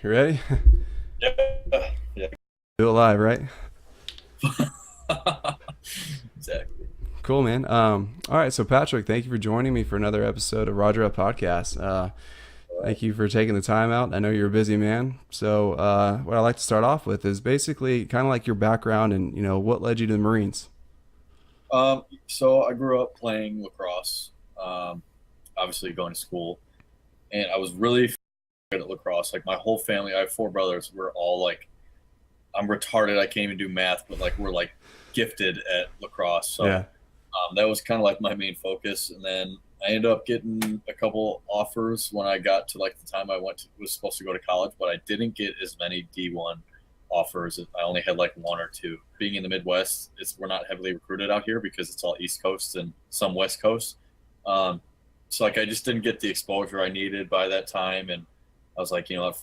You ready? Yeah, yeah, Do it live, right? exactly. Cool, man. All right. So, Patrick, thank you for joining me for another episode of Roger Up Podcast. All right. Thank you for taking the time out. I know you're a busy man. So, what I like to start off with is basically kind of like your background and what led you to the Marines. So I grew up playing lacrosse, obviously going to school, and I was really good at lacrosse. Like my whole family, I have four brothers. We're all like, I'm retarded. I can't even do math, but like we're like gifted at lacrosse. So Yeah. that was kind of like my main focus. And then I ended up getting a couple offers when I got to like the time was supposed to go to college, but I didn't get as many D1 offers. I only had like one or two. Being in the Midwest, we're not heavily recruited out here because it's all East Coast and some West Coast. Um, so like I just didn't get the exposure I needed by that time, and I was like, I'll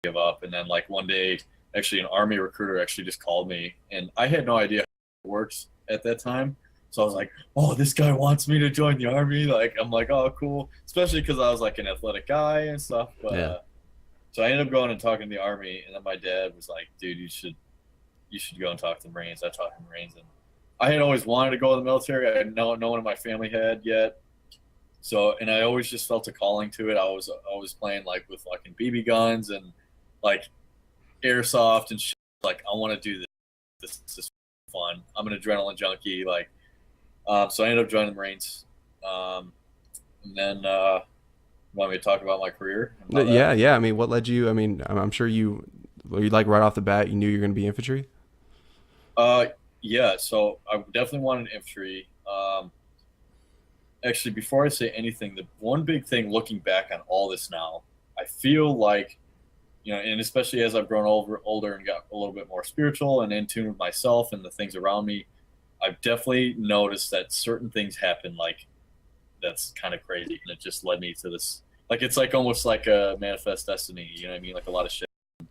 give up. And then like one day, actually, an Army recruiter actually just called me, and I had no idea how it works at that time. So I was like, oh, this guy wants me to join the Army. Like, I'm like, oh, cool. Especially because I was like an athletic guy and stuff. But Yeah. so I ended up going and talking to the Army, and then my dad was like, dude, you should go and talk to the Marines. I talked to the Marines, and I had always wanted to go in the military. I had no one in my family had yet. So, and I always just felt a calling to it. I was always playing like with fucking BB guns and like airsoft and shit. Like, I want to do this. This is fun. I'm an adrenaline junkie. Like, so I ended up joining the Marines. And then, want me to talk about my career and how that? Yeah. Yeah. I mean, what led you? I mean, I'm sure you like right off the bat, you knew you were going to be infantry. Uh, yeah. So I definitely wanted infantry. Actually, before I say anything, the one big thing looking back on all this now, I feel like, and especially as I've grown older and got a little bit more spiritual and in tune with myself and the things around me, I've definitely noticed that certain things happen like that's kind of crazy, and it just led me to this. Like it's like almost like a manifest destiny. You know what I mean? Like a lot of shit.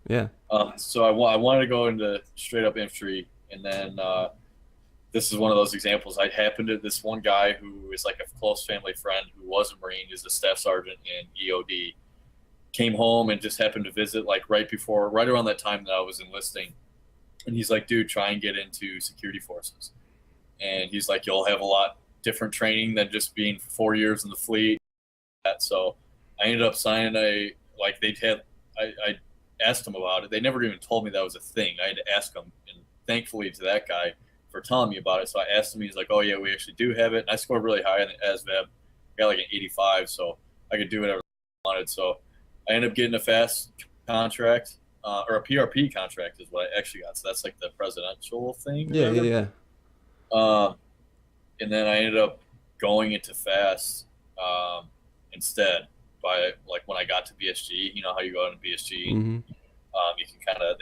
Yeah. So I wanted to go into straight up infantry, and then this is one of those examples. I happened to this one guy who is like a close family friend who was a Marine, is a staff sergeant in EOD. Came home and just happened to visit like right around that time that I was enlisting, and he's like, dude, try and get into security forces. And he's like, you'll have a lot different training than just being 4 years in the fleet. So I ended up signing I asked him about it. They never even told me that was a thing. I had to ask him, and thankfully to that guy for telling me about it. So I asked him, he's like, oh yeah, we actually do have it. And I scored really high on the ASVAB. I got like an 85, so I could do whatever I wanted. So I ended up getting a fast contract, or a PRP contract is what I actually got. So that's like the presidential thing or Yeah. Yeah. whatever. Yeah. Um, and then I ended up going into fast instead by like when I got to BSG. You know how you go into BSG, Mm-hmm. you can kind of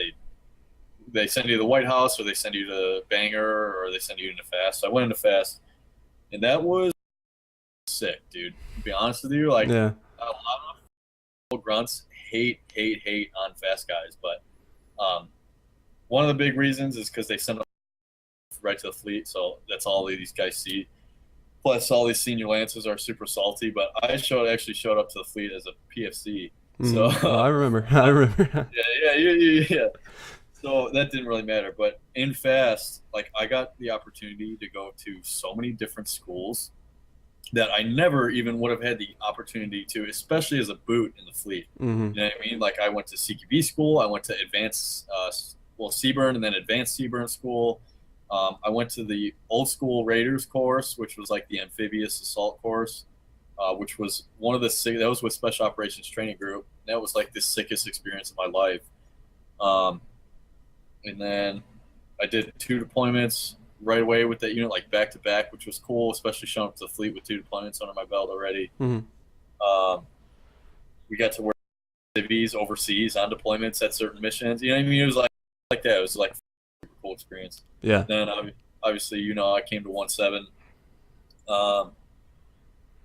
they send you to the White House, or they send you to Banger, or they send you into fast. So I went into fast, and that was sick, dude. To be honest with you, like Yeah. a lot of grunts hate on fast guys, but one of the big reasons is because they send them right to the fleet, so that's all these guys see. Plus, all these senior lances are super salty. But I actually showed up to the fleet as a PFC, so Mm-hmm. Oh, I remember. I remember. yeah. So that didn't really matter. But in fast, like I got the opportunity to go to so many different schools that I never even would have had the opportunity to, especially as a boot in the fleet. Mm-hmm. You know what I mean? Like I went to CQB school, I went to Seaburn, and then advanced Seaburn school. I went to the old school Raiders course, which was like the amphibious assault course, which was that was with Special Operations Training Group. That was like the sickest experience of my life. Um, and then I did two deployments right away with that unit, like back to back, which was cool, especially showing up to the fleet with two deployments under my belt already. Mm-hmm. Um, we got to work civvies overseas on deployments at certain missions. You know what I mean? It was like that. It was like a super cool experience. Yeah. Then obviously, I came to 1-7,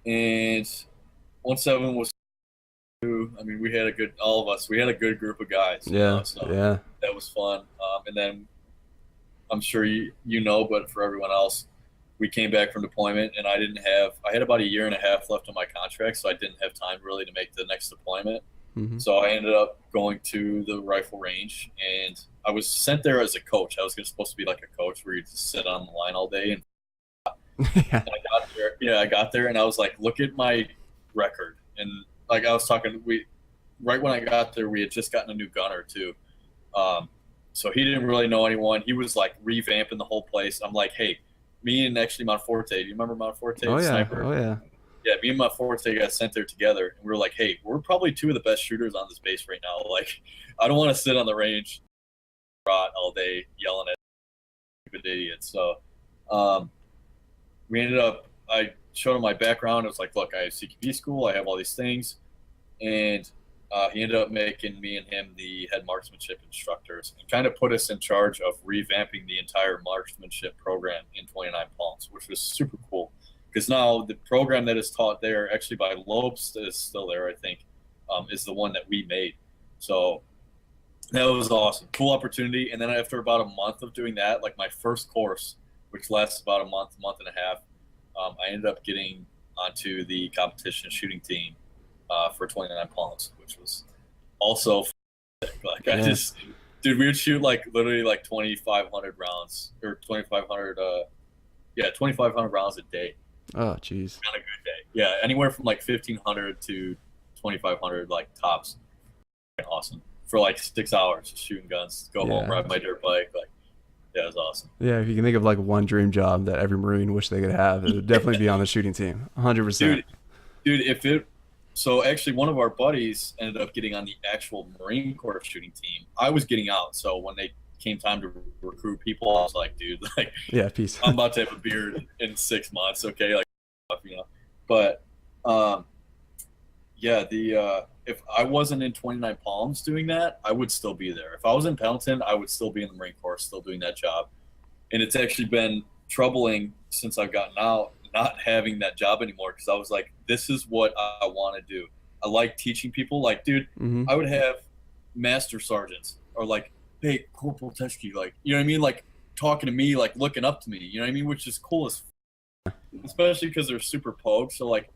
and 1-7 was. I mean, all of us. We had a good group of guys. Yeah. So Yeah. that was fun. And then I'm sure but for everyone else, we came back from deployment, and I had about a year and a half left on my contract, so I didn't have time really to make the next deployment. Hmm. So I ended up going to the rifle range, and I was sent there as a coach. I was supposed to be like a coach where you just sit on the line all day. And Yeah. I got there, yeah, I got there, and I was like, look at my record. And like I was talking, we right when I got there, we had just gotten a new gunner too. Um, so he didn't really know anyone. He was like revamping the whole place. I'm like, hey, me and actually Monforte. Do you remember Monforte, Oh the yeah. sniper? Oh yeah. Yeah, me and Monforte got sent there together, and we were like, hey, we're probably two of the best shooters on this base right now. Like, I don't want to sit on the range all day yelling at stupid idiots. So, um, we ended up. I showed him my background. I was like, look, I have CQB school. I have all these things, and he ended up making me and him the head marksmanship instructors and kind of put us in charge of revamping the entire marksmanship program in 29 Palms, which was super cool. Because now the program that is taught there, actually by Lopes, is still there, I think, is the one that we made. So that was awesome. Cool opportunity. And then after about a month of doing that, like my first course, which lasts about a month and a half, I ended up getting onto the competition shooting team for 29 Palms, which was also like I Yeah. just, dude, we would shoot like literally like 2,500 rounds or 2,500, yeah, 2,500 rounds a day Oh jeez. on a good day. Yeah, anywhere from like 1,500 to 2,500 like tops. Awesome for like 6 hours just shooting guns. Go home, Yeah. ride my dirt bike. Like, yeah, it was awesome. Yeah. If you can think of like one dream job that every Marine wish they could have, it would definitely be on the shooting team. 100%. Dude, dude, if it so actually one of our buddies ended up getting on the actual Marine Corps shooting team. I was getting out, so when they came time to recruit people, I was like, dude, like Yeah. Peace. I'm about to have a beard in 6 months, okay? Like, you know. But yeah, the if I wasn't in 29 Palms doing that, I would still be there. If I was in Pendleton, I would still be in the Marine Corps, still doing that job. And it's actually been troubling since I've gotten out, not having that job anymore because I was like, this is what I want to do. I like teaching people. Like, dude, Hmm. I would have master sergeants or like, hey, Corporal Teschke, like, you know what I mean? Like talking to me, like looking up to me, you know what I mean? Which is cool as, especially because they're super pogue. So like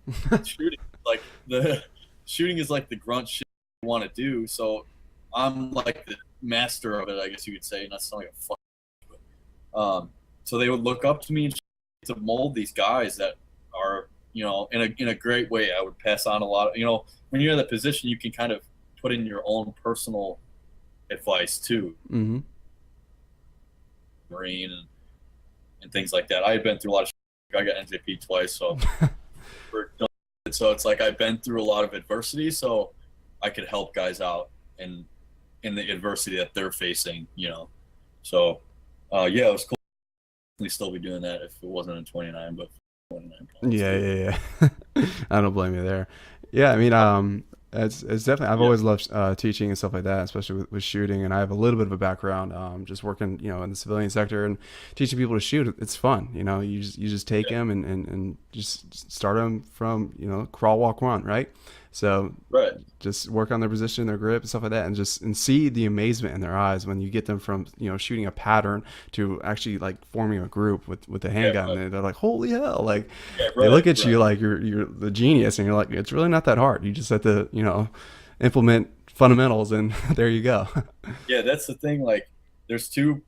shooting, like the shooting is like the grunt shit you want to do. So I'm like the master of it, I guess you could say. Not sound like a fuck. So they would look up to me to mold these guys that are, you know, in a great way. I would pass on a lot of, you know, when you're in that position, you can kind of put in your own personal advice too, Hmm. Marine and things like that. I had been through a lot of shit. I got NJP twice, so it's like I've been through a lot of adversity, so I could help guys out in the adversity that they're facing, you know. So yeah, it was cool. Definitely still be doing that if it wasn't in 29, but 29 pounds Yeah, too. yeah, yeah. I don't blame you there. Yeah, I mean, it's definitely. I've Yeah, always loved teaching and stuff like that, especially with shooting. And I have a little bit of a background, just working, in the civilian sector and teaching people to shoot. It's fun, you just take yeah, them and just start them from crawl, walk, run, right? So right. just work on their position, their grip, and stuff like that, and see the amazement in their eyes when you get them from shooting a pattern to actually like forming a group with the Yeah, handgun. right. And they're like, holy hell! Like Yeah, they right, look at right. you like you're the genius, and you're like, it's really not that hard. You just have to implement fundamentals, and there you go. Yeah, that's the thing. Like, there's two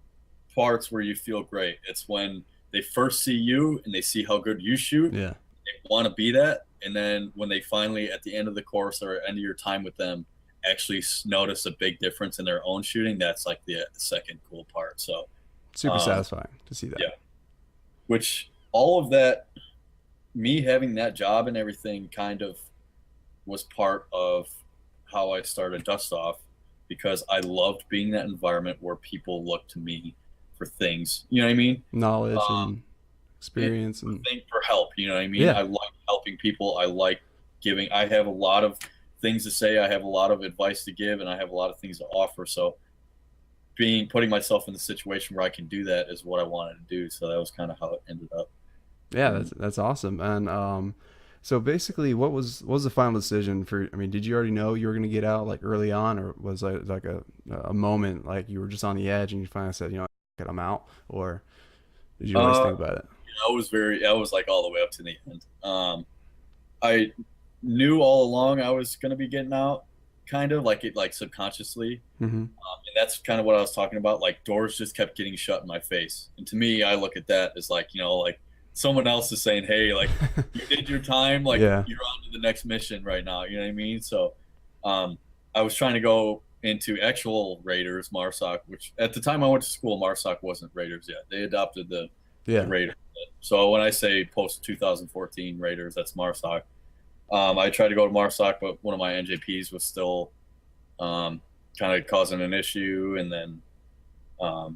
parts where you feel great. It's when they first see you and they see how good you shoot. Yeah, They want to be that, and then when they finally, at the end of the course or end of your time with them, actually notice a big difference in their own shooting. That's like the second cool part. So, super um, satisfying to see that. yeah, which all of that, me having that job and everything, kind of was part of how I started Dust Off because I loved being in that environment where people look to me for things. You know what I mean? Knowledge Um, and it, experience and for help. You know what I mean? yeah, I like helping people. I like giving. I have a lot of things to say. I have a lot of advice to give, and I have a lot of things to offer. So putting myself in the situation where I can do that is what I wanted to do. So that was kind of how it ended up. yeah, And that's awesome. And so basically, what was the final decision for? I mean, did you already know you were going to get out like early on, or was it like a moment like you were just on the edge and you finally said, I'm out, or did you always uh, think about it? I was like all the way up to the end. I knew all along I was going to be getting out. kind of like it, like subconsciously. Mm-hmm. And that's kind of what I was talking about. Like doors just kept getting shut in my face. And to me, I look at that as like, like someone else is saying, hey, like you did your time, like Yeah. you're on to the next mission right now. You know what I mean? So I was trying to go into actual Raiders, MARSOC, which at the time I went to school, MARSOC wasn't Raiders yet. They adopted the Yeah. Raiders. So when I say post 2014 Raiders, that's MARSOC. I tried to go to MARSOC, but one of my NJPs was still kind of causing an issue, and then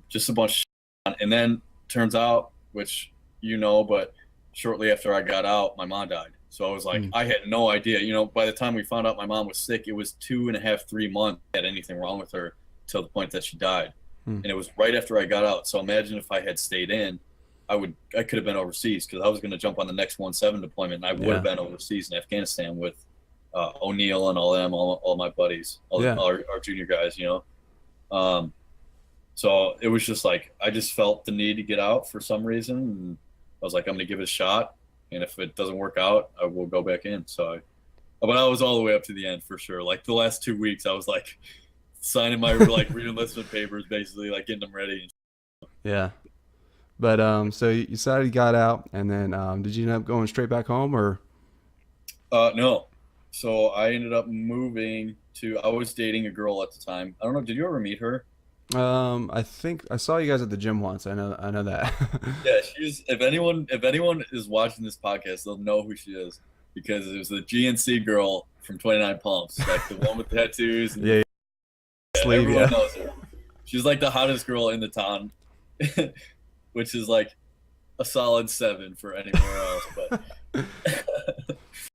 just a bunch of shit. And then turns out, which but shortly after I got out, my mom died. So I was like, Mm. I had no idea. By the time we found out my mom was sick, it was 2.5, 3 months had anything wrong with her till the point that she died. Mm. And it was right after I got out. So imagine if I had stayed in, I could have been overseas, because I was going to jump on the next 1-7 deployment, and I would have been overseas in Afghanistan with O'Neill and all them, all my buddies, all our junior guys, So it was just like, I just felt the need to get out for some reason. And I was like, I'm going to give it a shot. And if it doesn't work out, I will go back in. But I was all the way up to the end for sure. Like the last 2 weeks, I was like signing my like re-enlistment papers, basically like getting them ready. Yeah. But so you decided you got out, and then did you end up going straight back home, or? No. So I ended up moving I was dating a girl at the time. I don't know. Did you ever meet her? I think I saw you guys at the gym once. I know that. Yeah, she's. If anyone is watching this podcast, they'll know who she is, because it was the GNC girl from 29 Pumps, like the one with the tattoos. And Yeah. Sleeve, everyone knows her. She's like the hottest girl in the town, which is like a solid 7 for anywhere else. But